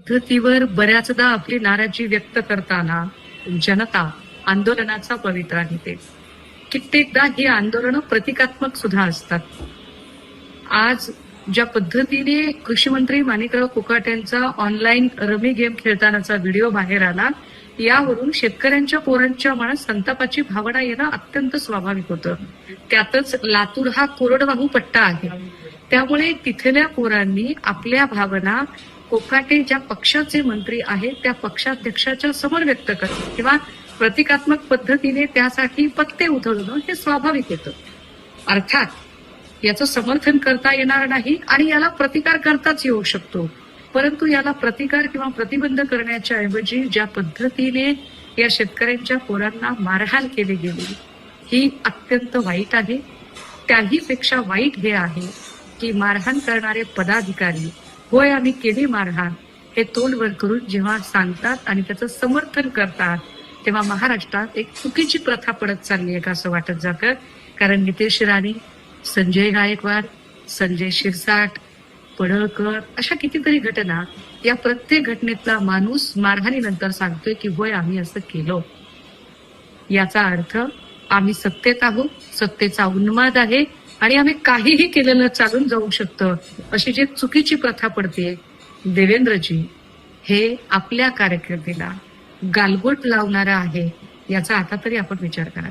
पद्धतीवर बऱ्याचदा आपली नाराजी व्यक्त करताना जनता आंदोलनाचा पवित्रा घेते. कित्येकदा ही आंदोलनं प्रतिकात्मक सुद्धा असतात. आज ज्या पद्धतीने कृषी मंत्री माणिकराव कोकाटेंचा ऑनलाईन रमी गेम खेळतानाचा व्हिडिओ बाहेर आला, यावरून शेतकऱ्यांच्या पोरांच्या मनात संतापाची भावना येणं अत्यंत स्वाभाविक होतं. त्यातच लातूर हा कोरडवाहू पट्टा आहे, त्यामुळे तिथल्या पोरांनी आपल्या भावना कोकाटे ज्या पक्षाचे मंत्री आहेत त्या पक्षाध्यक्षाच्या समोर व्यक्त करणं किंवा प्रतिकात्मक पद्धतीने त्यासाठी पत्ते उधळणं हे स्वाभाविक येतं. अर्थात याचं समर्थन करता येणार नाही आणि याला प्रतिकार करताच येऊ शकतो, परंतु याला प्रतिकार किंवा प्रतिबंध करण्याच्या ऐवजी ज्या पद्धतीने या शेतकऱ्यांच्या पोरांना मारहाण केली गेली ही अत्यंत वाईट आहे. त्याही पेक्षा वाईट हे आहे की मारहाण करणारे पदाधिकारी होय आम्ही केली मारहाण हे तोंड वर करून जेव्हा सांगतात आणि त्याचं समर्थन करतात, तेव्हा महाराष्ट्रात एक चुकीची प्रथा पडत चालली आहे का असं वाटत जातं. कारण नितेश राणे, संजय गायकवाड, संजय शिरसाट, पडळकर अशा कितीतरी घटना, या प्रत्येक घटनेतला माणूस मारहाणीनंतर सांगतोय की होय आम्ही असं केलं. याचा अर्थ आम्ही सत्तेत आहोत, सत्तेचा उन्माद आहे आणि आम्ही काहीही केलेलं चालून जाऊ शकतं, अशी जी चुकीची प्रथा पडते. देवेंद्रजी हे आपल्या कारकिर्दीला गालबोट लावणारा आहे, याचा आता तरी आपण विचार करा.